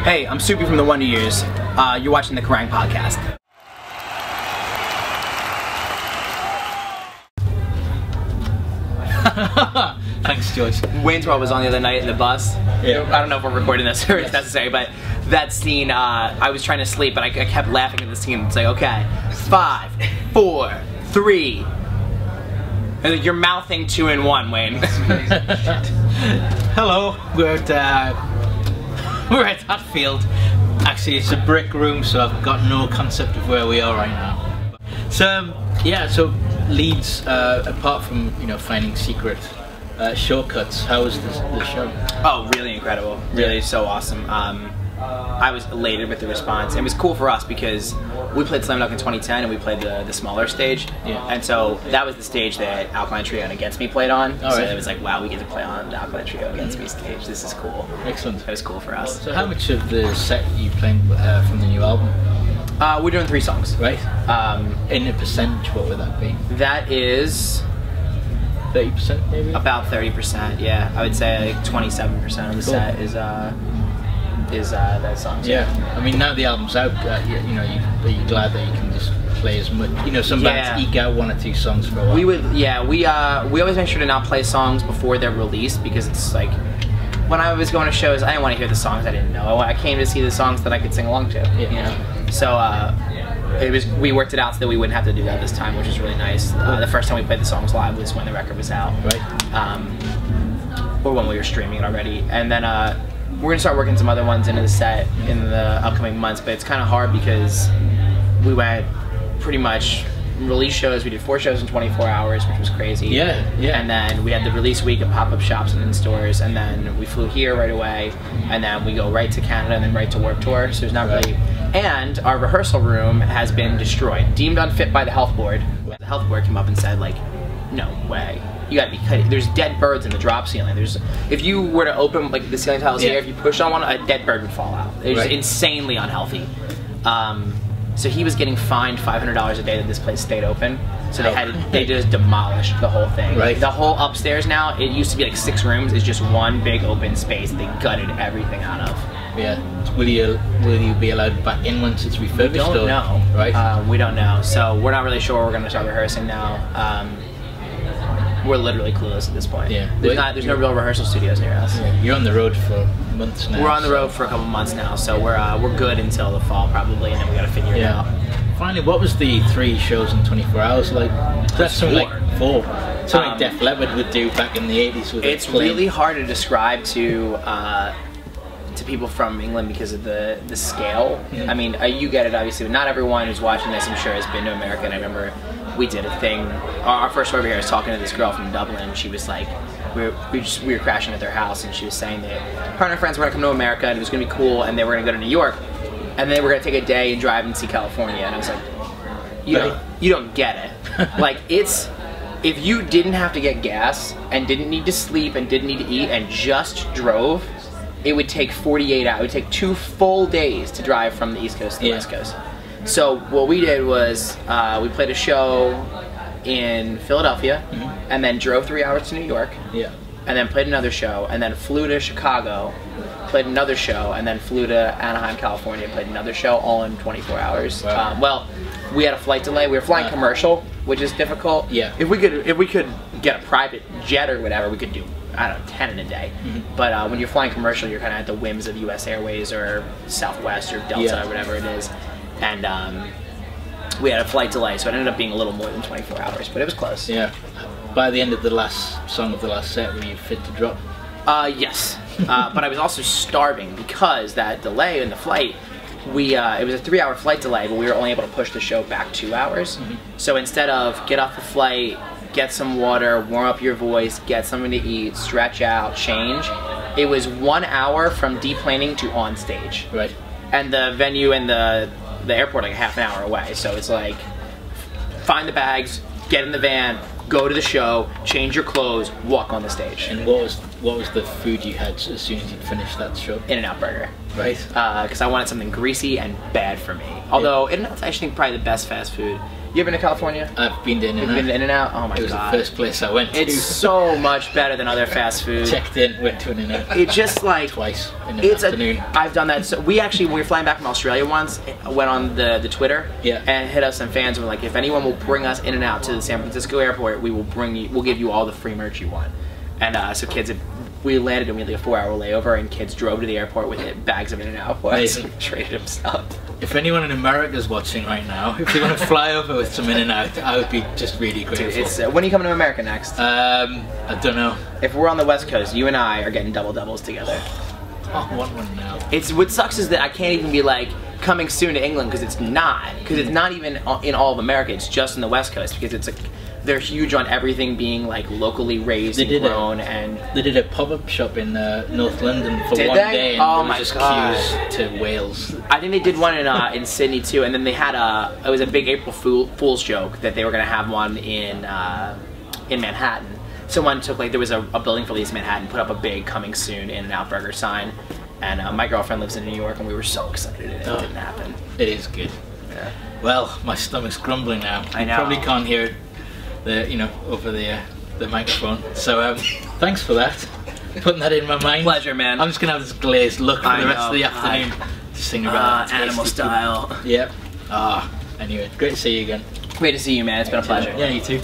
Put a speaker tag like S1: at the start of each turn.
S1: Hey, I'm Soupy from the Wonder Years. You're watching the Kerrang podcast.
S2: Thanks, Joyce.
S1: Wayne's World was on the other night in the bus.
S2: Yeah.
S1: I don't know if we're recording this or it's necessary, but that scene, I was trying to sleep, but I kept laughing at the scene. It's like, okay, 5, 4, 3. And you're mouthing 2 in 1, Wayne.
S2: Hello, we're at Hatfield. Actually, it's a brick room, so I've got no concept of where we are right now. So yeah, so Leeds, apart from finding secret shortcuts, how was the show?
S1: Oh, really incredible. Really so awesome. I was elated with the response. It was cool for us because we played Slam Dunk in 2010 and we played the smaller stage.
S2: Yeah.
S1: And so that was the stage that Alkaline Trio and Against Me played on.
S2: Oh,
S1: so
S2: right.
S1: it was like, wow, we get to play on the Alkaline Trio Against Me stage. This is cool.
S2: Excellent.
S1: It was cool for us.
S2: So how much of the set are you playing from the new album?
S1: We're doing 3 songs.
S2: Right. In a percentage, what would that be?
S1: That is
S2: 30% maybe?
S1: about 30%, yeah. I would say like 27% of the set is that song.
S2: Yeah. I mean, now the album's out, are you glad that you can just play as much? Some bands eke out 1 or 2 songs for a while.
S1: We always make sure to not play songs before they're released because it's like, when I was going to shows, I didn't want to hear the songs I didn't know. I came to see the songs that I could sing along to.
S2: Yeah.
S1: So we worked it out so that we wouldn't have to do that this time, which was really nice. The first time we played the songs live was when the record was out,
S2: right?
S1: Or when we were streaming it already. And then we're gonna start working some other ones into the set in the upcoming months. But it's kind of hard because we went pretty much release shows. We did 4 shows in 24 hours, which was crazy.
S2: Yeah.
S1: And then we had the release week at pop-up shops and in stores, and then we flew here right away, and then we go right to Canada and then right to Warped Tour. So there's not really. And our rehearsal room has been destroyed, deemed unfit by the health board. The health board came up and said, like, no way. You gotta be kidding. There's dead birds in the drop ceiling. If you were to open like the ceiling tiles here, if you pushed on one, a dead bird would fall out. It was insanely unhealthy. So he was getting fined $500 a day that this place stayed open. So they just demolished the whole thing.
S2: Right.
S1: The whole upstairs now, it used to be like 6 rooms, is just one big open space they gutted everything out of.
S2: Yeah. Will you be allowed back in once it's refurbished?
S1: We don't know.
S2: Right.
S1: We don't know. So we're not really sure we're going to start rehearsing now. We're literally clueless at this point.
S2: Yeah.
S1: There's no real rehearsal studios near us.
S2: Yeah. You're on the road for months now.
S1: We're on the road for a couple months now, so we're good until the fall probably, and then we got to figure it out.
S2: Finally, what was the 3 shows in 24 hours like? That's something like 4. Something like Def Leppard would do back in the 80s. With
S1: it's really hard to describe to people from England because of the scale. I memean, you get it obviously, but not everyone who's watching this, I'm sure, has been to America. And I remember we did a thing. Our first tour over here, I was talking to this girl from Dublin. She was like, we were crashing at their house, and she was saying that her and her friends were gonna come to America, and it was gonna be cool, and they were gonna go to New York, and they were gonna take a day and drive and see California. And I was like, you don't get it. Like, if you didn't have to get gas and didn't need to sleep and didn't need to eat and just drove, it would take 48 hours. It would take 2 full days to drive from the East Coast to the West Coast. So what we did was we played a show in Philadelphia and then drove 3 hours to New York. Yeah. And then played another show and then flew to Chicago, played another show, and then flew to Anaheim, California, played another show, all in 24 hours.
S2: Wow.
S1: Well, we had a flight delay. We were flying commercial, which is difficult.
S2: Yeah.
S1: If we could get a private jet or whatever, we could do, I don't know, 10 in a day. But when you're flying commercial, you're kind of at the whims of US Airways or Southwest or Delta or whatever it is. And we had a flight delay, so it ended up being a little more than 24 hours, but it was close. Yeah.
S2: By the end of the last song of the last set, were you fit to drop?
S1: Yes. But I was also starving because that delay in the flight, it was a 3-hour flight delay, but we were only able to push the show back 2 hours. So instead of get off the flight, get some water, warm up your voice, get something to eat, stretch out, change, it was 1 hour from deplaning to on stage.
S2: Right.
S1: And the venue and the airport like half an hour away. So it's like, find the bags, get in the van, go to the show, change your clothes, walk on the stage.
S2: And what was the food you had as soon as you finished that show?
S1: In-N-Out Burger.
S2: Right.
S1: Because I wanted something greasy and bad for me. Although In-N-Out's actually probably the best fast food You ever been to California?
S2: I've been to In-N-Out.
S1: You've been to In-N-Out? Oh my god.
S2: It was the first place I went to.
S1: It's so much better than other fast food.
S2: Checked in, went to an In-N-Out.
S1: It just like
S2: twice in the afternoon.
S1: I've done that. So we actually, when we were flying back from Australia once, went on the Twitter and hit us some fans and were like, if anyone will bring us In-N-Out to the San Francisco airport, we'll give you all the free merch you want. And so kids, we landed and we had like a 4-hour layover, and kids drove to the airport with bags of In-N-Out for us and traded them stuff.
S2: If anyone in America is watching right now, if you want to fly over with some In-N-Out, I would be just really grateful.
S1: Dude, it's, when are you coming to America next?
S2: I don't know.
S1: If we're on the West Coast, you and I are getting doubles together.
S2: I want one now.
S1: What sucks is that I can't even be like coming soon to England, because it's not even in all of America. It's just in the West Coast, because it's like they're huge on everything being like locally raised and grown. And
S2: they did a pop-up shop in North London for
S1: did
S2: one
S1: they?
S2: day, and
S1: oh
S2: there was just queues to Wales.
S1: I think they did one in Sydney too, and then they had it was a big April Fool's joke that they were gonna have one in Manhattan. Someone took there was a building for East Manhattan, put up a big coming soon In-N-Out burger sign, and my girlfriend lives in New York, and we were so excited and it didn't happen.
S2: It is good. Yeah. Well, my stomach's grumbling now.
S1: I know.
S2: You probably can't hear it. Over the microphone. So thanks for that. Putting that in my mind.
S1: Pleasure, man.
S2: I'm just gonna have this glazed look for the rest of the afternoon. Just thinking about
S1: animal style.
S2: Yep. Anyway, great to see you again.
S1: Great to see you, man. It's been a pleasure.
S2: Yeah, you too.